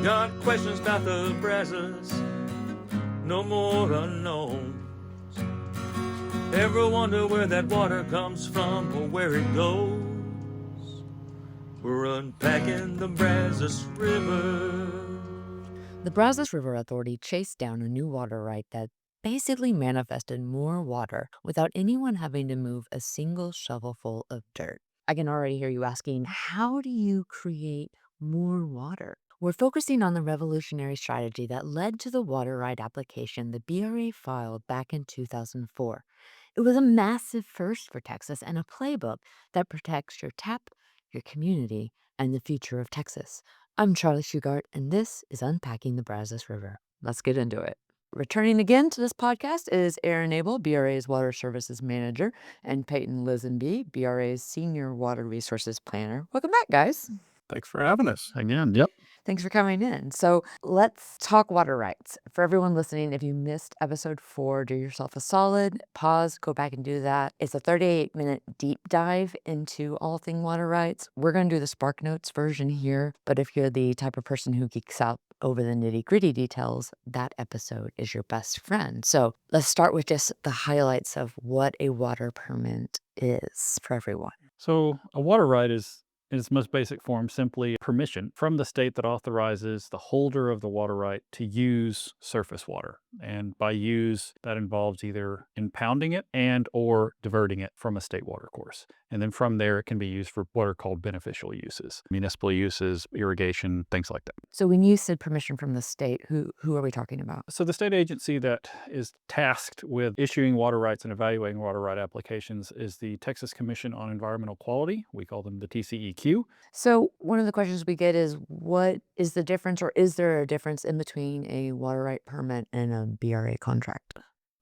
Got questions about the Brazos, no more unknowns. Ever wonder where that water comes from or where it goes? We're unpacking the Brazos River. The Brazos River Authority chased down a new water right that basically manifested more water without anyone having to move a single shovelful of dirt. I can already hear you asking, how do you create more water? We're focusing on the revolutionary strategy that led to the water right application the BRA filed back in 2004. It was a massive first for Texas and a playbook that protects your tap, your community, and the future of Texas. I'm Charlie Shugart, and this is Unpacking the Brazos River. Let's get into it. Returning again to this podcast is Aaron Abel, BRA's Water Services Manager, and Peyton Lisenby, BRA's Senior Water Resources Planner. Welcome back, guys. Thanks for having us. Again, yep. Thanks for coming in. So let's talk water rights. For everyone listening, if you missed episode 4, do yourself a solid, pause, go back and do that. It's a 38-minute deep dive into all things water rights. We're going to do the Spark Notes version here, but if you're the type of person who geeks out over the nitty-gritty details, that episode is your best friend. So let's start with just the highlights of what a water permit is for everyone. So a water right is, in its most basic form, simply permission from the state that authorizes the holder of the water right to use surface water. And by use, that involves either impounding it and or diverting it from a state water course. And then from there, it can be used for what are called beneficial uses, municipal uses, irrigation, things like that. So when you said permission from the state, who are we talking about? So the state agency that is tasked with issuing water rights and evaluating water right applications is the Texas Commission on Environmental Quality. We call them the TCEQ. So one of the questions we get is, what is the difference, or is there a difference in between a water right permit and a BRA contract?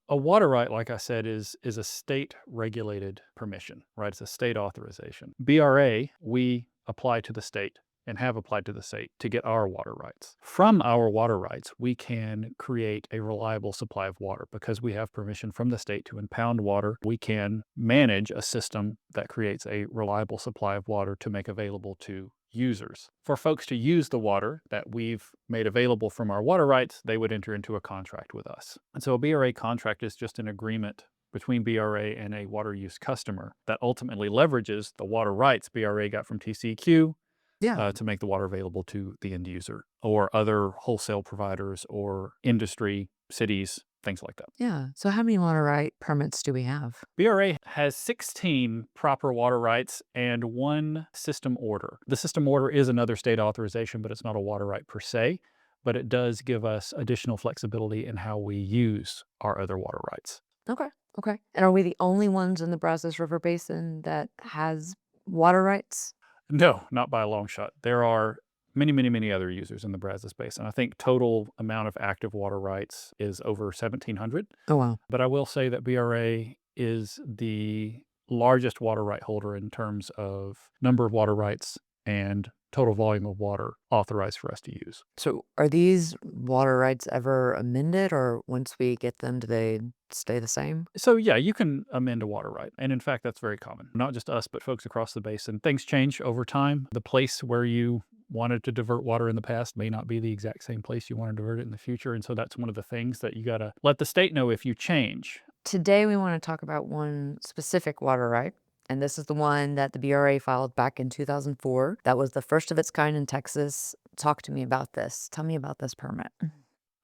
A water right, like I said, is a state-regulated permission, right? It's a state authorization. BRA, we apply to the state and have applied to the state to get our water rights. From our water rights, we can create a reliable supply of water because we have permission from the state to impound water. We can manage a system that creates a reliable supply of water to make available to users. For folks to use the water that we've made available from our water rights, they would enter into a contract with us. And so a BRA contract is just an agreement between BRA and a water use customer that ultimately leverages the water rights BRA got from TCEQ to make the water available to the end user or other wholesale providers or industry, cities, things like that. Yeah. So how many water right permits do we have? BRA has 16 proper water rights and 1 system order. The system order is another state authorization, but it's not a water right per se, but it does give us additional flexibility in how we use our other water rights. Okay. And are we the only ones in the Brazos River Basin that has water rights? No, not by a long shot. There are many other users in the Brazos Basin. I think total amount of active water rights is over 1,700. Oh, wow. But I will say that BRA is the largest water right holder in terms of number of water rights and total volume of water authorized for us to use. So are these water rights ever amended, or once we get them, do they stay the same? So yeah, you can amend a water right. And in fact, that's very common. Not just us, but folks across the basin. Things change over time. The place where you wanted to divert water in the past may not be the exact same place you want to divert it in the future. And so that's one of the things that you got to let the state know if you change. Today, we want to talk about one specific water right. And this is the one that the BRA filed back in 2004. That was the first of its kind in Texas. Talk to me about this. Tell me about this permit.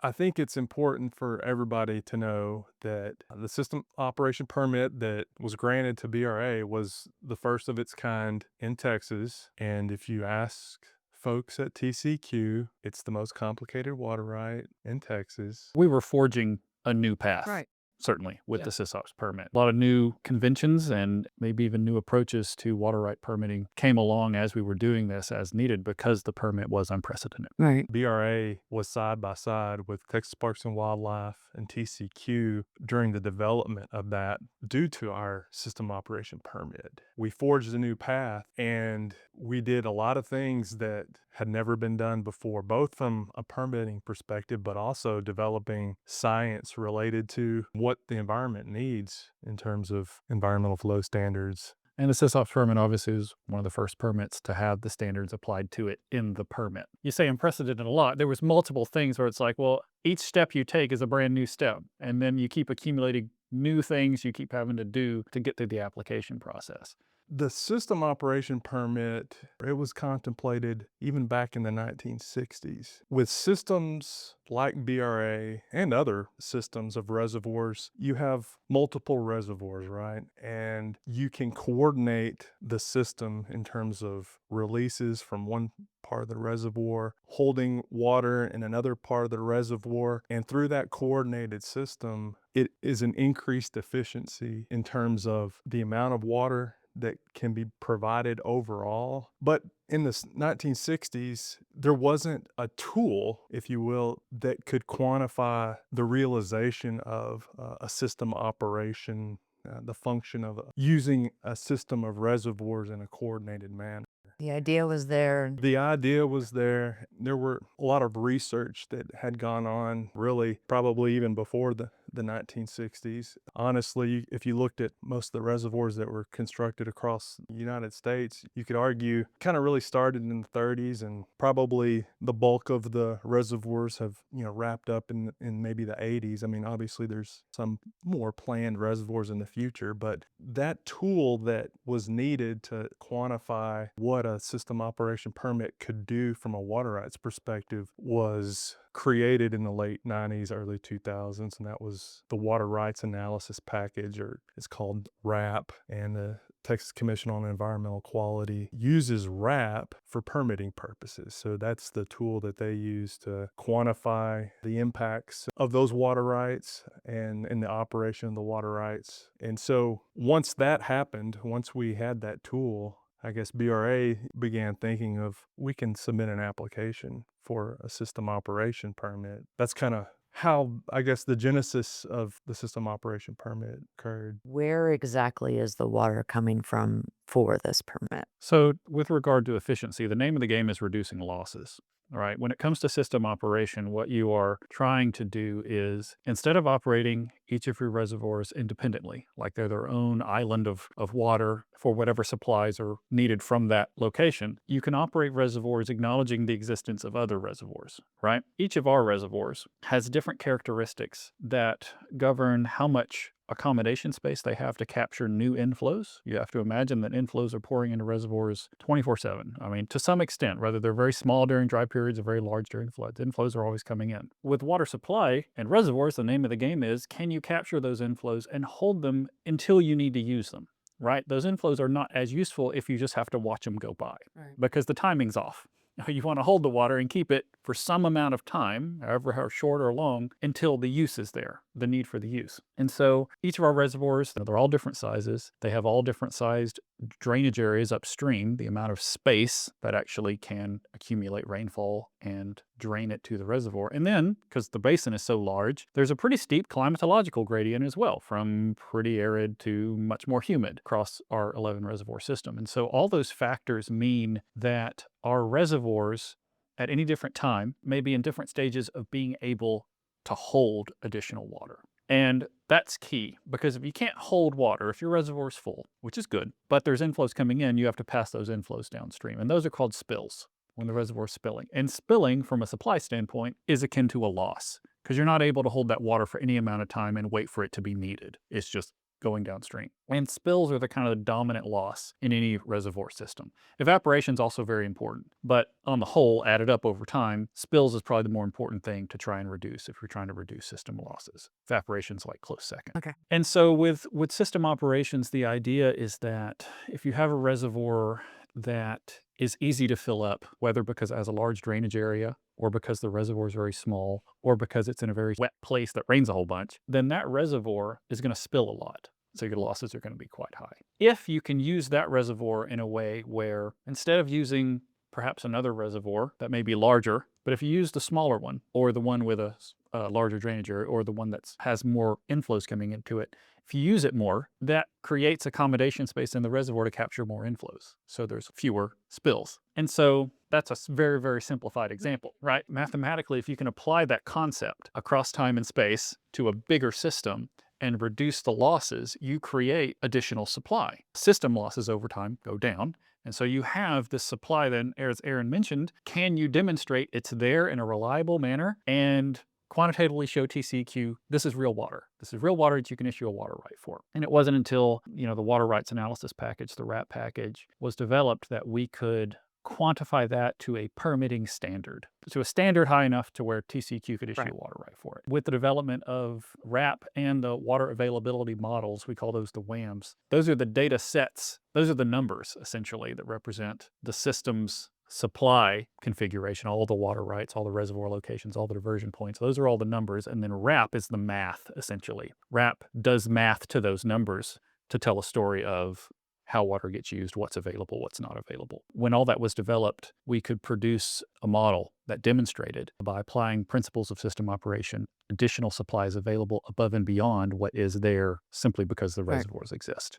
I think it's important for everybody to know that the system operation permit that was granted to BRA was the first of its kind in Texas. And if you ask folks at TCQ, it's the most complicated water right in Texas. We were forging a new path. Right. Certainly, with the SysOps permit. A lot of new conventions and maybe even new approaches to water right permitting came along as we were doing this as needed because the permit was unprecedented. Right. BRA was side by side with Texas Parks and Wildlife and TCQ during the development of that due to our system operation permit. We forged a new path and we did a lot of things that had never been done before, both from a permitting perspective, but also developing science related to what the environment needs in terms of environmental flow standards And the SysOps permit obviously is one of the first permits to have the standards applied to it in the permit. You say unprecedented a lot. There was multiple things where it's like, well, each step you take is a brand new step. And then you keep accumulating new things you keep having to do to get through the application process. The system operation permit, it was contemplated even back in the 1960s. With systems like BRA and other systems of reservoirs, you have multiple reservoirs, right? And you can coordinate the system in terms of releases from one part of the reservoir, holding water in another part of the reservoir. And through that coordinated system, it is an increased efficiency in terms of the amount of water that can be provided overall. But in the 1960s, there wasn't a tool, if you will, that could quantify the realization of a system operation, the function of using a system of reservoirs in a coordinated manner. The idea was there. The idea was there. There were a lot of research that had gone on, really, probably even before the 1960s. Honestly, if you looked at most of the reservoirs that were constructed across the United States, you could argue kind of really started in the 30s, and probably the bulk of the reservoirs have, wrapped up in maybe the 80s. I mean, obviously there's some more planned reservoirs in the future, but that tool that was needed to quantify what a system operation permit could do from a water rights perspective was created in the late 90s, early 2000s, and that was the Water Rights Analysis Package, or it's called RAP, and the Texas Commission on Environmental Quality uses RAP for permitting purposes. So that's the tool that they use to quantify the impacts of those water rights and in the operation of the water rights. And so once that happened, once we had that tool, I guess BRA began thinking of, we can submit an application for a system operation permit. That's kind of how, I guess, the genesis of the system operation permit occurred. Where exactly is the water coming from for this permit? So with regard to efficiency, the name of the game is reducing losses. All right. When it comes to system operation, what you are trying to do is, instead of operating each of your reservoirs independently, like they're their own island of water for whatever supplies are needed from that location, you can operate reservoirs acknowledging the existence of other reservoirs, right? Each of our reservoirs has different characteristics that govern how much accommodation space they have to capture new inflows. You have to imagine that inflows are pouring into reservoirs 24/7. I mean, to some extent, whether they're very small during dry periods or very large during floods, inflows are always coming in. With water supply and reservoirs, the name of the game is, can you capture those inflows and hold them until you need to use them, right? Those inflows are not as useful if you just have to watch them go by, because the timing's off. You want to hold the water and keep it for some amount of time, however how short or long, until the use is there, the need for the use. And so each of our reservoirs, they're all different sizes. They have all different sized drainage areas upstream, the amount of space that actually can accumulate rainfall and drain it to the reservoir. And then, because the basin is so large, there's a pretty steep climatological gradient as well, from pretty arid to much more humid across our 11 reservoir system. And so all those factors mean that our reservoirs at any different time may be in different stages of being able to hold additional water. And that's key, because if you can't hold water, if your reservoir is full, which is good, but there's inflows coming in, you have to pass those inflows downstream. And those are called spills, when the reservoir is spilling. And spilling, from a supply standpoint, is akin to a loss, because you're not able to hold that water for any amount of time and wait for it to be needed. It's just going downstream. And spills are the kind of the dominant loss in any reservoir system. Evaporation is also very important, but on the whole, added up over time, spills is probably the more important thing to try and reduce if you're trying to reduce system losses. Evaporation's like close second. Okay. And so with system operations, the idea is that if you have a reservoir that is easy to fill up, whether because it has a large drainage area, or because the reservoir is very small, or because it's in a very wet place that rains a whole bunch, then that reservoir is going to spill a lot. So your losses are going to be quite high. If you can use that reservoir in a way where, instead of using perhaps another reservoir that may be larger, but if you use the smaller one, or the one with a larger drainage area, or the one that has more inflows coming into it, if you use it more, that creates accommodation space in the reservoir to capture more inflows. So there's fewer spills. And so that's a very, very simplified example, right? Mathematically, if you can apply that concept across time and space to a bigger system, and reduce the losses, you create additional supply. System losses over time go down. And so you have this supply then, as Aaron mentioned, can you demonstrate it's there in a reliable manner and quantitatively show TCEQ, this is real water. This is real water that you can issue a water right for. And it wasn't until, the water rights analysis package, the RAP package, was developed that we could quantify that to a permitting standard, to a standard high enough to where TCEQ could issue a water right for it. With the development of RAP and the water availability models, we call those the WAMs. Those are the data sets. Those are the numbers, essentially, that represent the system's supply configuration, all the water rights, all the reservoir locations, all the diversion points. Those are all the numbers. And then RAP is the math, essentially. RAP does math to those numbers to tell a story of how water gets used, what's available, what's not available. When all that was developed, we could produce a model that demonstrated, by applying principles of system operation, additional supply is available above and beyond what is there simply because the reservoirs exist.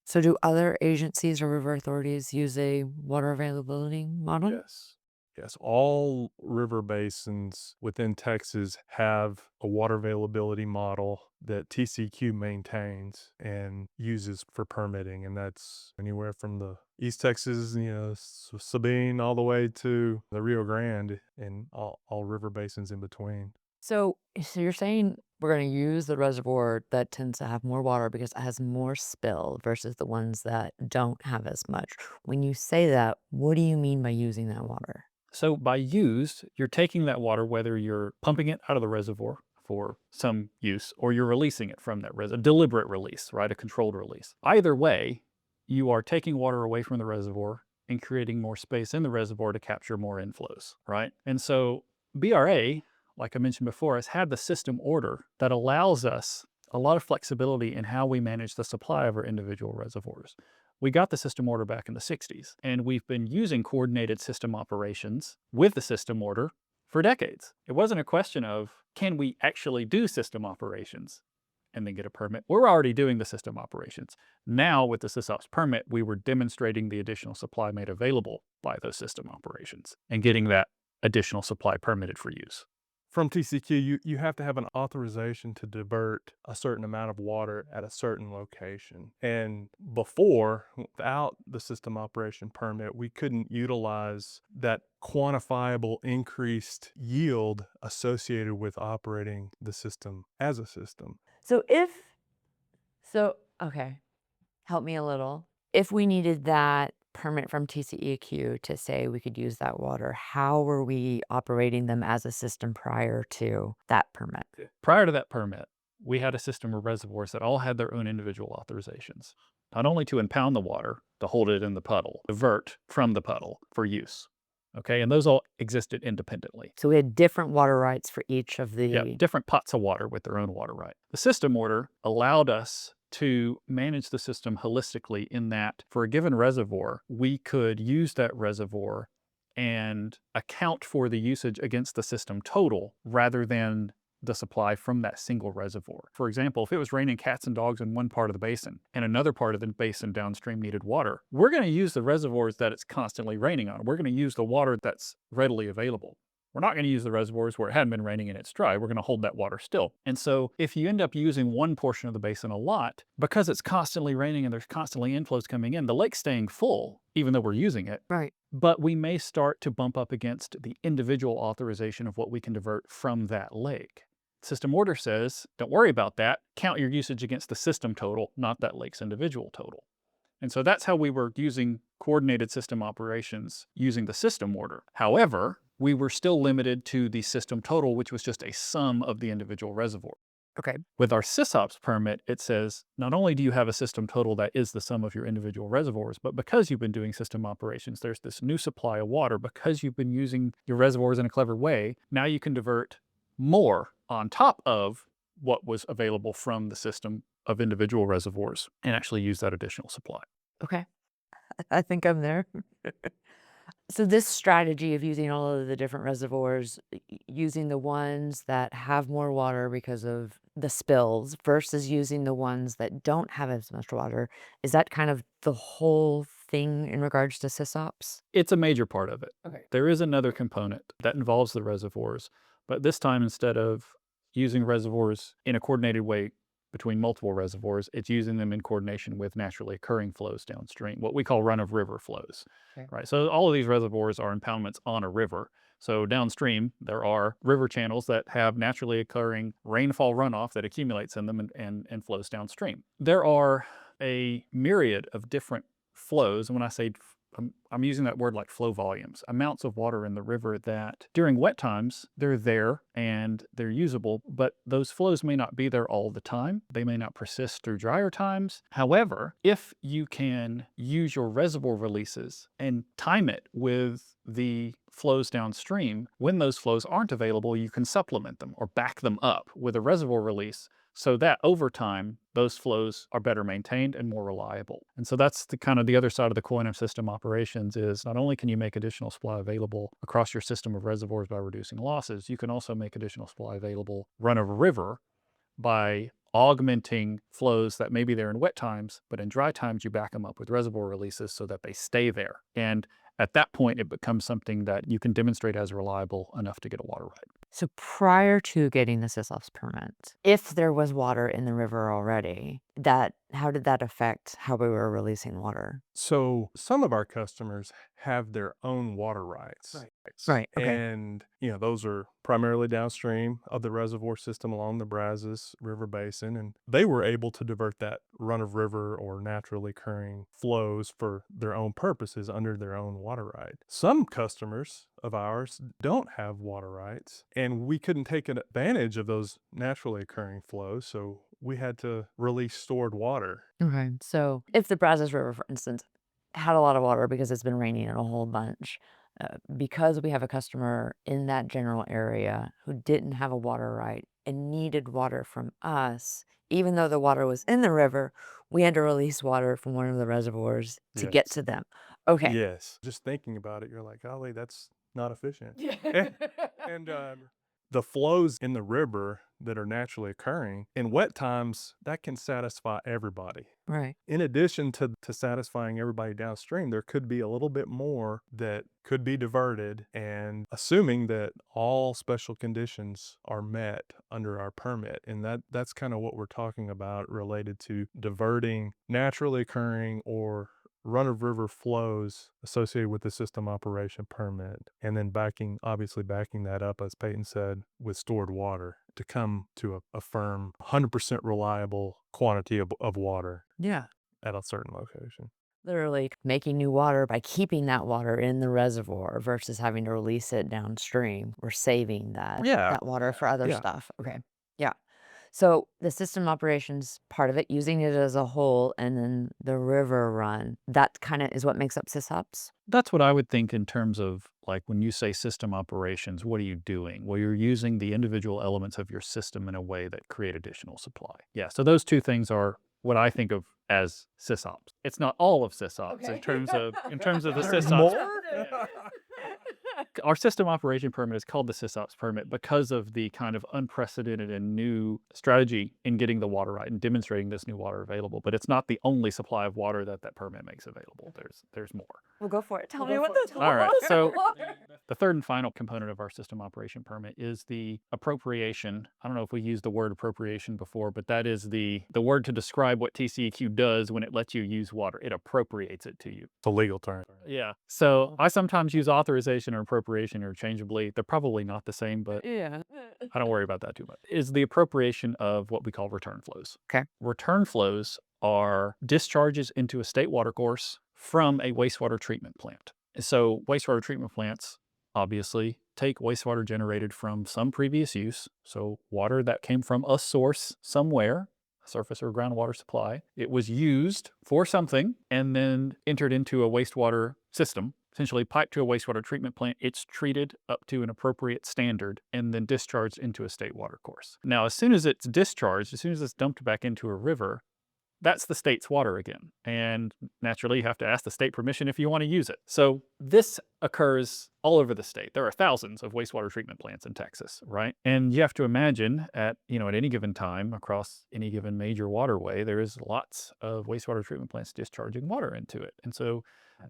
So do other agencies or river authorities use a water availability model? Yes. Yes, all river basins within Texas have a water availability model that TCEQ maintains and uses for permitting. And that's anywhere from the East Texas, Sabine, all the way to the Rio Grande and all river basins in between. So you're saying we're going to use the reservoir that tends to have more water because it has more spill versus the ones that don't have as much. When you say that, what do you mean by using that water? So by used, you're taking that water, whether you're pumping it out of the reservoir for some use or you're releasing it from that reservoir, a deliberate release, right? A controlled release. Either way, you are taking water away from the reservoir and creating more space in the reservoir to capture more inflows, right? And so BRA, like I mentioned before, has had the system order that allows us a lot of flexibility in how we manage the supply of our individual reservoirs. We got the system order back in the 60s, and we've been using coordinated system operations with the system order for decades. It wasn't a question of, can we actually do system operations and then get a permit? We're already doing the system operations. Now, with the SysOps permit, we were demonstrating the additional supply made available by those system operations and getting that additional supply permitted for use. From TCEQ, you have to have an authorization to divert a certain amount of water at a certain location. And before, without the system operation permit, we couldn't utilize that quantifiable increased yield associated with operating the system as a system. Okay, help me a little. If we needed that permit from TCEQ to say we could use that water, how were we operating them as a system prior to that permit? Prior to that permit, we had a system of reservoirs that all had their own individual authorizations, not only to impound the water, to hold it in the puddle, divert from the puddle for use. Okay, and those all existed independently. So we had different water rights for each of the... Yeah, different pots of water with their own water right. The system order allowed us to manage the system holistically in that for a given reservoir, we could use that reservoir and account for the usage against the system total rather than the supply from that single reservoir. For example, if it was raining cats and dogs in one part of the basin and another part of the basin downstream needed water, we're going to use the reservoirs that it's constantly raining on. We're going to use the water that's readily available. We're not going to use the reservoirs where it hadn't been raining and it's dry. We're going to hold that water still. And so if you end up using one portion of the basin a lot, because it's constantly raining and there's constantly inflows coming in, the lake's staying full, even though we're using it. Right. But we may start to bump up against the individual authorization of what we can divert from that lake. System order says, don't worry about that. Count your usage against the system total, not that lake's individual total. And so that's how we were using coordinated system operations using the system order. However, we were still limited to the system total, which was just a sum of the individual reservoir. Okay. With our SysOps permit, it says, not only do you have a system total that is the sum of your individual reservoirs, but because you've been doing system operations, there's this new supply of water. Because you've been using your reservoirs in a clever way, now you can divert more on top of what was available from the system of individual reservoirs and actually use that additional supply. Okay. I think I'm there. So this strategy of using all of the different reservoirs, using the ones that have more water because of the spills versus using the ones that don't have as much water, is that kind of the whole thing in regards to SysOps? It's a major part of it. Okay. There is another component that involves the reservoirs, but this time instead of using reservoirs in a coordinated way between multiple reservoirs, it's using them in coordination with naturally occurring flows downstream, what we call run-of-river flows, right? So all of these reservoirs are impoundments on a river. So downstream, there are river channels that have naturally occurring rainfall runoff that accumulates in them and flows downstream. There are a myriad of different flows, and when I say I'm using that word like flow volumes, amounts of water in the river that during wet times, they're there and they're usable, but those flows may not be there all the time. They may not persist through drier times. However, if you can use your reservoir releases and time it with the flows downstream, when those flows aren't available, you can supplement them or back them up with a reservoir release so that over time, those flows are better maintained and more reliable. And so that's the kind of the other side of the coin of system operations is not only can you make additional supply available across your system of reservoirs by reducing losses, you can also make additional supply available run of a river by augmenting flows that maybe they're in wet times, but in dry times you back them up with reservoir releases so that they stay there. And at that point, it becomes something that you can demonstrate as reliable enough to get a water right. So prior to getting the SysOps permit, if there was water in the river already, how did that affect how we were releasing water? So some of our customers have their own water rights. Right, okay. And, those are primarily downstream of the reservoir system along the Brazos River Basin. And they were able to divert that run of river or naturally occurring flows for their own purposes under their own water right. Some customers of ours don't have water rights, and we couldn't take advantage of those naturally occurring flows. So we had to release stored water. Okay. So if the Brazos River, for instance, had a lot of water because it's been raining a whole bunch, because we have a customer in that general area who didn't have a water right and needed water from us, even though the water was in the river, we had to release water from one of the reservoirs to get Yes. to them. Okay. Yes. Just thinking about it, you're like, golly, that's not efficient. Yeah. And the flows in the river that are naturally occurring in wet times, that can satisfy everybody. Right. In addition to satisfying everybody downstream, there could be a little bit more that could be diverted, and assuming that all special conditions are met under our permit. And that's kind of what we're talking about related to diverting naturally occurring or run-of-river flows associated with the system operation permit, and then obviously backing that up, as Peyton said, with stored water to come to a firm 100% reliable quantity of water Yeah. at a certain location. Literally making new water by keeping that water in the reservoir versus having to release it downstream. We're saving that water for other Yeah. stuff. Okay. Yeah. So the system operations part of it, using it as a whole, and then the river run, that kind of is what makes up SysOps. That's what I would think in terms of like when you say system operations, what are you doing? Well, you're using the individual elements of your system in a way that create additional supply. Yeah. So those two things are what I think of as SysOps. It's not all of SysOps in terms of the SysOps. Our system operation permit is called the SysOps permit because of the kind of unprecedented and new strategy in getting the water right and demonstrating this new water available. But it's not the only supply of water that permit makes available. There's more. Well, go for it. Tell me what this All right. So the third and final component of our system operation permit is the appropriation. I don't know if we used the word appropriation before, but that is the word to describe what TCEQ does when it lets you use water. It appropriates it to you. It's a legal term. Yeah. So I sometimes use authorization or appropriation interchangeably. They're probably not the same, but Yeah. I don't worry about that too much. Is the appropriation of what we call return flows. Okay. Return flows are discharges into a state water course from a wastewater treatment plant. So wastewater treatment plants obviously take wastewater generated from some previous use. So water that came from a source somewhere, a surface or groundwater supply. It was used for something and then entered into a wastewater system, essentially piped to a wastewater treatment plant. It's treated up to an appropriate standard and then discharged into a state water course. Now, as soon as it's discharged, as soon as it's dumped back into a river, that's the state's water again. And naturally, you have to ask the state permission if you want to use it. So this occurs all over the state. There are thousands of wastewater treatment plants in Texas, right? And you have to imagine at any given time across any given major waterway, there is lots of wastewater treatment plants discharging water into it. And so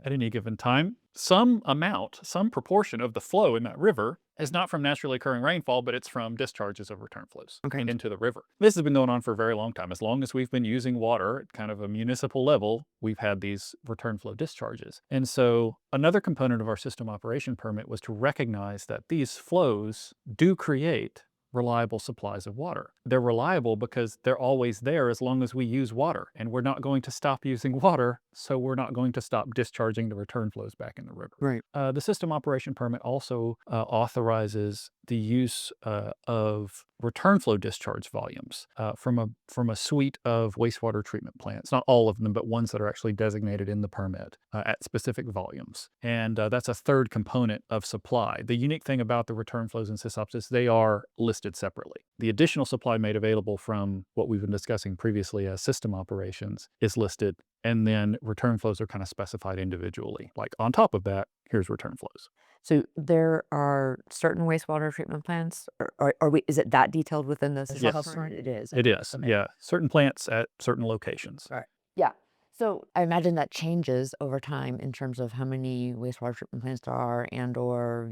at any given time. Some amount, some proportion of the flow in that river is not from naturally occurring rainfall, but it's from discharges of return flows into the river. This has been going on for a very long time. As long as we've been using water at kind of a municipal level, we've had these return flow discharges. And so another component of our system operation permit was to recognize that these flows do create reliable supplies of water. They're reliable because they're always there as long as we use water, and we're not going to stop using water, so we're not going to stop discharging the return flows back in the river. Right. The system operation permit also authorizes the use of return flow discharge volumes from a suite of wastewater treatment plants. Not all of them, but ones that are actually designated in the permit at specific volumes. And that's a third component of supply. The unique thing about the return flows in SysOps is they are listed separately. The additional supply made available from what we've been discussing previously as system operations is listed, and then return flows are kind of specified individually. Like on top of that, here's return flows. So there are certain wastewater treatment plants, or is it that detailed within the Yes. permit? It is. It is, yeah. Certain plants at certain locations. Right. Yeah. So I imagine that changes over time in terms of how many wastewater treatment plants there are and/or,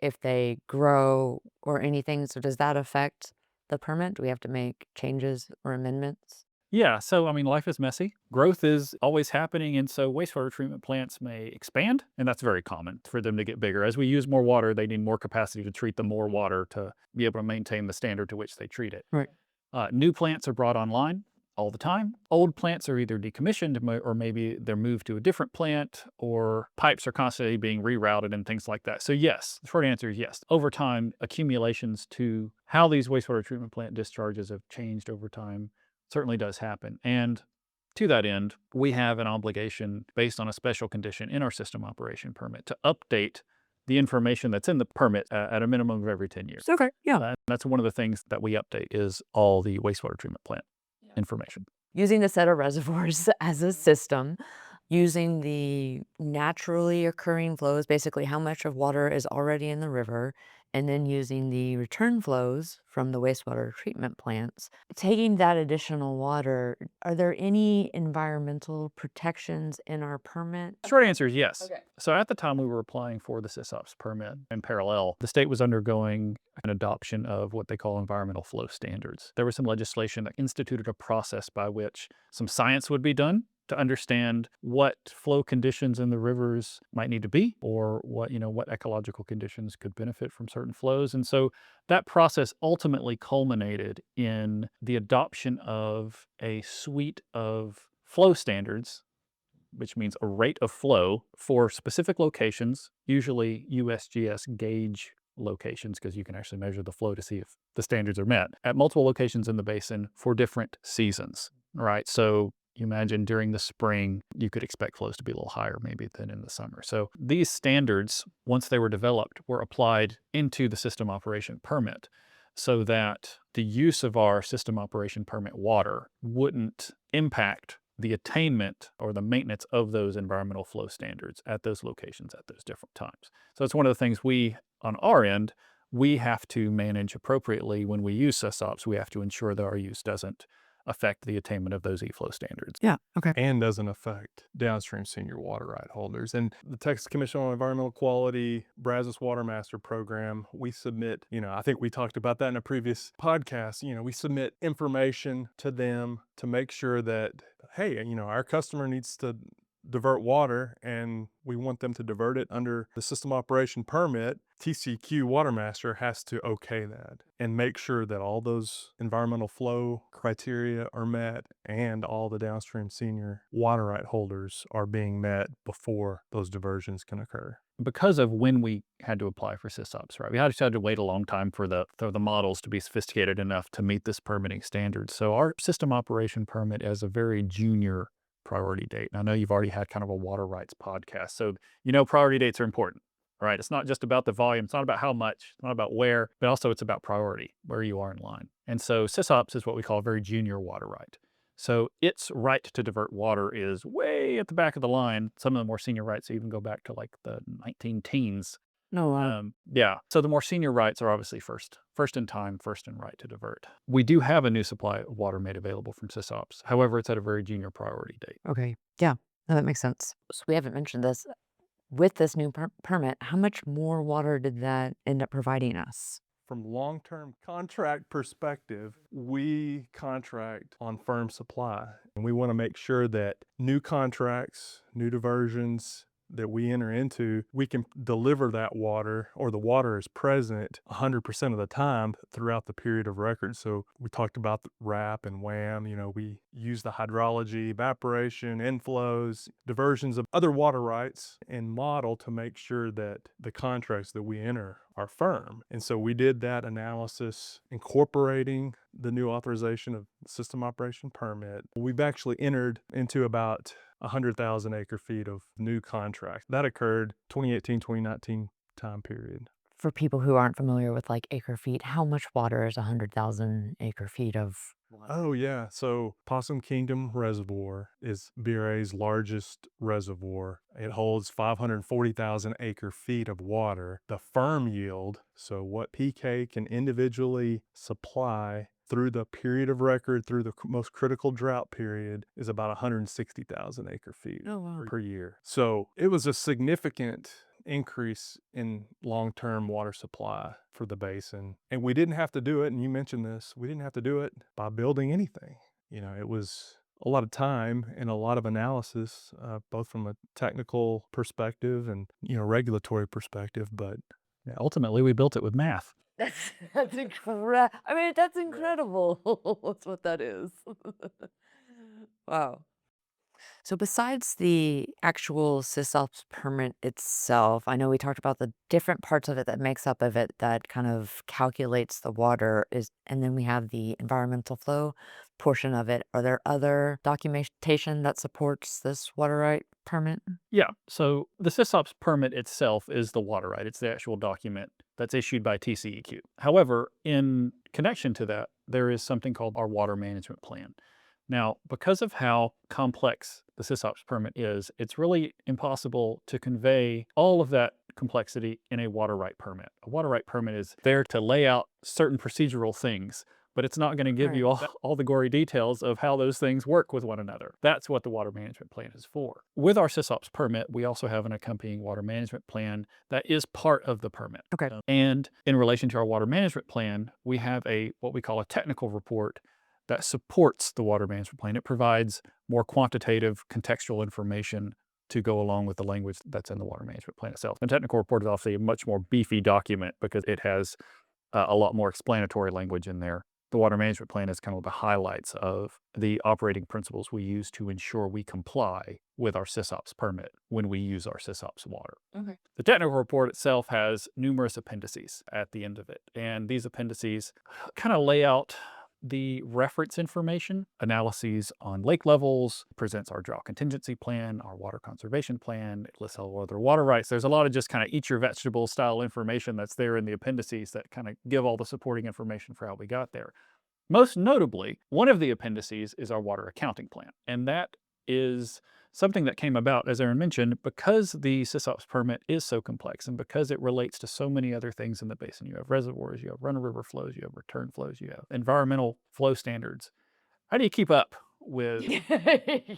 if they grow or anything. So does that affect the permit? Do we have to make changes or amendments? Yeah, so I mean, life is messy. Growth is always happening, and so wastewater treatment plants may expand, and that's very common for them to get bigger. As we use more water, they need more capacity to treat the more water to be able to maintain the standard to which they treat it. Right. New plants are brought online all the time. Old plants are either decommissioned or maybe they're moved to a different plant, or pipes are constantly being rerouted and things like that. So yes, the short answer is yes. Over time, accumulations to how these wastewater treatment plant discharges have changed over time certainly does happen. And to that end, we have an obligation based on a special condition in our system operation permit to update the information that's in the permit at a minimum of every 10 years. Okay. Yeah. That's one of the things that we update is all the wastewater treatment plant information. Using the set of reservoirs as a system, using the naturally occurring flows, basically how much of water is already in the river, and then using the return flows from the wastewater treatment plants. Taking that additional water, are there any environmental protections in our permit? Short answer is yes. Okay. So at the time we were applying for the SysOps permit in parallel, the state was undergoing an adoption of what they call environmental flow standards. There was some legislation that instituted a process by which some science would be done to understand what flow conditions in the rivers might need to be, or what ecological conditions could benefit from certain flows. And so that process ultimately culminated in the adoption of a suite of flow standards, which means a rate of flow for specific locations, usually USGS gauge locations, because you can actually measure the flow to see if the standards are met at multiple locations in the basin for different seasons, right? So you imagine during the spring, you could expect flows to be a little higher maybe than in the summer. So these standards, once they were developed, were applied into the system operation permit so that the use of our system operation permit water wouldn't impact the attainment or the maintenance of those environmental flow standards at those locations at those different times. So it's one of the things we, on our end, we have to manage appropriately when we use SysOps. We have to ensure that our use doesn't affect the attainment of those e-flow standards. Yeah. Okay. And doesn't affect downstream senior water right holders. And the Texas Commission on Environmental Quality, Brazos Water Master Program, we submit, I think we talked about that in a previous podcast, we submit information to them to make sure that, hey, our customer needs to divert water and we want them to divert it under the system operation permit. TCQ Water Master has to okay that and make sure that all those environmental flow criteria are met and all the downstream senior water right holders are being met before those diversions can occur. Because of when we had to apply for SysOps, right? We had to wait a long time for the models to be sophisticated enough to meet this permitting standard. So our system operation permit is a very junior priority date. And I know you've already had kind of a water rights podcast. So, priority dates are important, right? It's not just about the volume. It's not about how much, it's not about where, but also it's about priority, where you are in line. And so SysOps is what we call a very junior water right. So its right to divert water is way at the back of the line. Some of the more senior rights even go back to like the 19-teens. No. Yeah. So the more senior rights are obviously first in time, first in right to divert. We do have a new supply of water made available from SysOps. However, it's at a very junior priority date. Okay. Yeah. No, that makes sense. So we haven't mentioned this. With this new permit, how much more water did that end up providing us? From long-term contract perspective, we contract on firm supply, and we want to make sure that new contracts, new diversions that we enter into, we can deliver that water, or the water is present 100% of the time throughout the period of record. So we talked about the RAP and WAM. We use the hydrology, evaporation, inflows, diversions of other water rights, and model to make sure that the contracts that we enter are firm. And so we did that analysis incorporating the new authorization of system operation permit. We've actually entered into about 100,000 acre feet of new contract. That occurred 2018, 2019 time period. For people who aren't familiar with like acre feet, how much water is 100,000 acre feet of water? Oh, yeah. So Possum Kingdom Reservoir is BRA's largest reservoir. It holds 540,000 acre feet of water. The firm yield, so what PK can individually supply through the period of record, through the most critical drought period, is about 160,000 acre feet Oh, wow. per year. So it was a significant increase in long-term water supply for the basin. And we didn't have to do it, and you mentioned this, we didn't have to do it by building anything. It was a lot of time and a lot of analysis, both from a technical perspective and, regulatory perspective, but Yeah, ultimately, we built it with math. That's incredible. I mean, that's incredible. That's what that is. Wow. So besides the actual sysops permit itself, I know we talked about the different parts of it that makes up of it that kind of calculates the water is, and then we have the environmental flow portion of it. Are there other documentation that supports this water right permit? Yeah, so the sysops permit itself is the water right. It's the actual document that's issued by TCEQ. However, in connection to that, there is something called our water management plan. Now, because of how complex the sysops permit is, it's really impossible to convey all of that complexity in a water right permit. A water right permit is there to lay out certain procedural things, but it's not going to give you all the gory details of how those things work with one another. That's what the water management plan is for. With our sysops permit, we also have an accompanying water management plan that is part of the permit. Okay. And in relation to our water management plan, we have what we call a technical report that supports the water management plan. It provides more quantitative, contextual information to go along with the language that's in the water management plan itself. The technical report is obviously a much more beefy document because it has a lot more explanatory language in there. The water management plan is kind of the highlights of the operating principles we use to ensure we comply with our sysops permit when we use our sysops water. Okay. The technical report itself has numerous appendices at the end of it, and these appendices kind of lay out the reference information, analyses on lake levels, presents our drought contingency plan, our water conservation plan, it lists all other water rights. There's a lot of just kind of eat your vegetable style information that's there in the appendices that kind of give all the supporting information for how we got there. Most notably, one of the appendices is our water accounting plan, and that is something that came about, as Aaron mentioned, because the sysops permit is so complex and because it relates to so many other things in the basin. You have reservoirs, you have run-of-river flows, you have return flows, you have environmental flow standards. How do you keep up with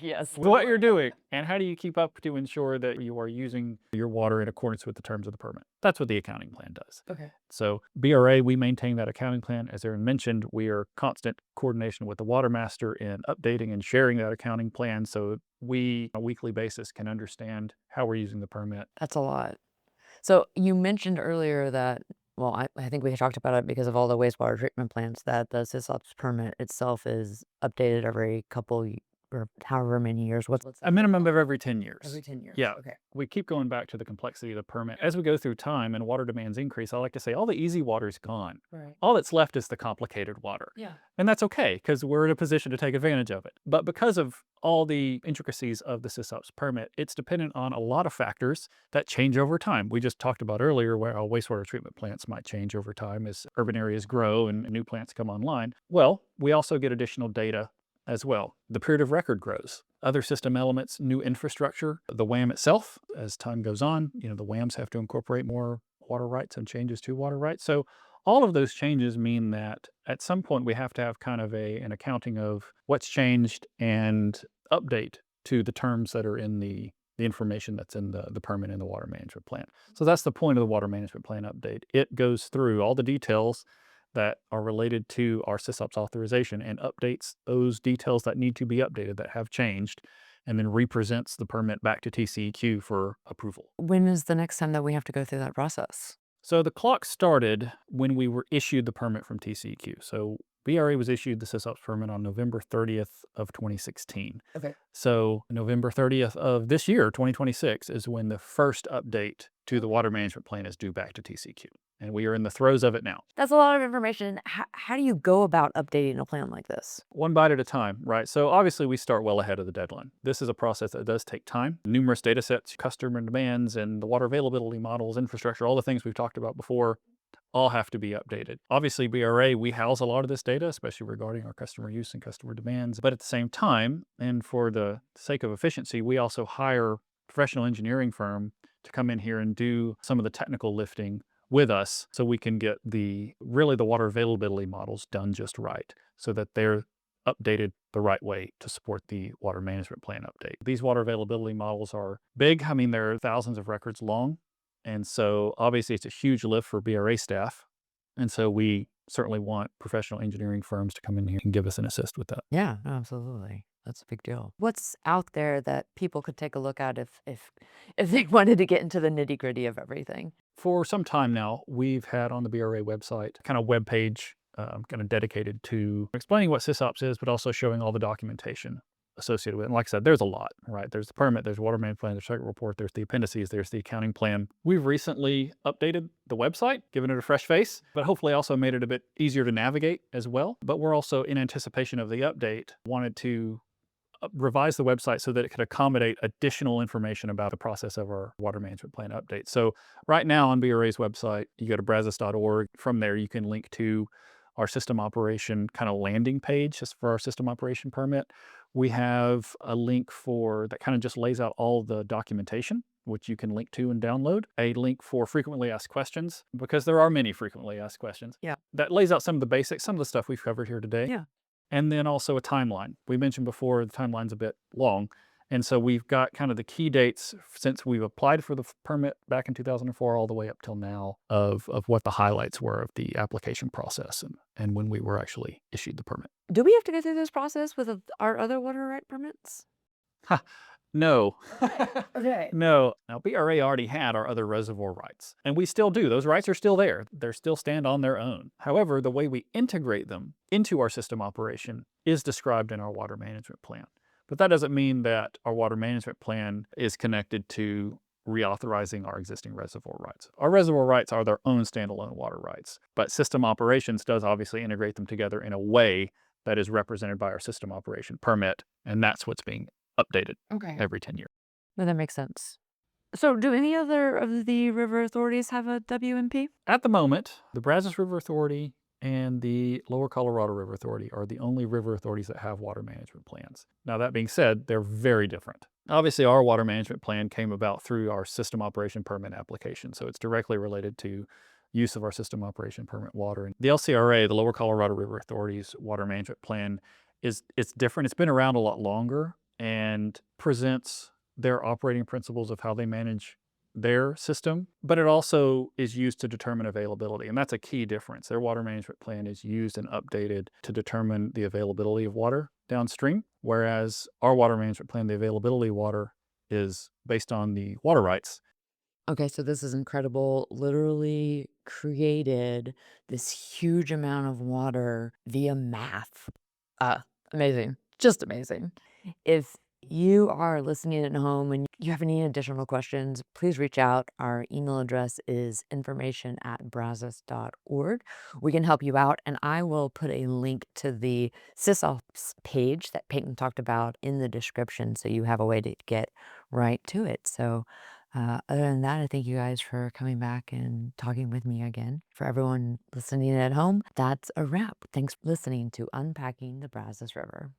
Yes. what you're doing? And how do you keep up to ensure that you are using your water in accordance with the terms of the permit? That's what the accounting plan does. Okay. So BRA, we maintain that accounting plan. As Aaron mentioned, we are constant coordination with the water master in updating and sharing that accounting plan so we, on a weekly basis, can understand how we're using the permit. That's a lot. So you mentioned earlier that, well, I think we talked about it because of all the wastewater treatment plants, that the sysops permit itself is updated every or however many years. What's A minimum of every 10 years. every 10 years? Yeah. Okay. We keep going back to the complexity of the permit. As we go through time and water demands increase, I like to say all the easy water is gone. Right. All that's left is the complicated water. Yeah. And that's okay because we're in a position to take advantage of it. But because of all the intricacies of the sysops permit, it's dependent on a lot of factors that change over time. We just talked about earlier where our wastewater treatment plants might change over time as urban areas grow and new plants come online. Well, we also get additional data as well. The period of record grows. Other system elements, new infrastructure, the WAM itself, as time goes on, the WAMs have to incorporate more water rights and changes to water rights. So all of those changes mean that at some point we have to have kind of an accounting of what's changed and update to the terms that are in the information that's in the permit and the water management plan. So that's the point of the water management plan update. It goes through all the details that are related to our SysOps authorization and updates those details that need to be updated that have changed, and then represents the permit back to TCEQ for approval. When is the next time that we have to go through that process? So the clock started when we were issued the permit from TCEQ. So BRA was issued the SysOps permit on November 30th of 2016. Okay. So November 30th of this year, 2026, is when the first update to the water management plan is due back to TCEQ. And we are in the throes of it now. That's a lot of information. How do you go about updating a plan like this? One bite at a time, right? So obviously we start well ahead of the deadline. This is a process that does take time. Numerous data sets, customer demands, and the water availability models, infrastructure, all the things we've talked about before, all have to be updated. Obviously, BRA, we house a lot of this data, especially regarding our customer use and customer demands. But at the same time, and for the sake of efficiency, we also hire a professional engineering firm to come in here and do some of the technical lifting with us, so we can get the water availability models done just right, so that they're updated the right way to support the water management plan update. These water availability models are big. I mean, they're thousands of records long. And so obviously it's a huge lift for BRA staff. And so we certainly want professional engineering firms to come in here and give us an assist with that. Yeah, no, absolutely. That's a big deal. What's out there that people could take a look at if they wanted to get into the nitty-gritty of everything? For some time now, we've had on the BRA website kind of web page kind of dedicated to explaining what SysOps is, but also showing all the documentation associated with it. And like I said, there's a lot, right? There's the permit, there's water management plan, there's technical report, there's the appendices, there's the accounting plan. We've recently updated the website, given it a fresh face, but hopefully also made it a bit easier to navigate as well. But we're also, in anticipation of the update, wanted to revise the website so that it could accommodate additional information about the process of our water management plan update. So right now on BRA's website, you go to brazos.org. From there, you can link to our system operation kind of landing page just for our system operation permit. We have a link for that kind of just lays out all the documentation, which you can link to and download. A link for frequently asked questions, because there are many frequently asked questions. Yeah. That lays out some of the basics, some of the stuff we've covered here today. Yeah. And then also a timeline. We mentioned before the timeline's a bit long. And so we've got kind of the key dates since we've applied for the permit back in 2004 all the way up till now of what the highlights were of the application process and when we were actually issued the permit. Do we have to go through this process with our other water right permits? No. Okay. No. Now, BRA already had our other reservoir rights, and we still do. Those rights are still there. They still stand on their own. However, the way we integrate them into our system operation is described in our water management plan. But that doesn't mean that our water management plan is connected to reauthorizing our existing reservoir rights. Our reservoir rights are their own standalone water rights, but system operations does obviously integrate them together in a way that is represented by our system operation permit, and that's what's being updated every 10 years. No, that makes sense. So do any other of the river authorities have a WMP? At the moment, the Brazos River Authority and the Lower Colorado River Authority are the only river authorities that have water management plans. Now, that being said, they're very different. Obviously, our water management plan came about through our system operation permit application, so it's directly related to use of our system operation permit water. And the LCRA, the Lower Colorado River Authority's water management plan, it's different. It's been around a lot longer and presents their operating principles of how they manage their system, but it also is used to determine availability. And that's a key difference. Their water management plan is used and updated to determine the availability of water downstream, whereas our water management plan, the availability of water, is based on the water rights. Okay, so this is incredible. Literally created this huge amount of water via math. Amazing. Just amazing. If you are listening at home and you have any additional questions, please reach out. Our email address is information@brazos.org. We can help you out, and I will put a link to the SysOps page that Peyton talked about in the description so you have a way to get right to it. So other than that, I thank you guys for coming back and talking with me again. For everyone listening at home, that's a wrap. Thanks for listening to Unpacking the Brazos River.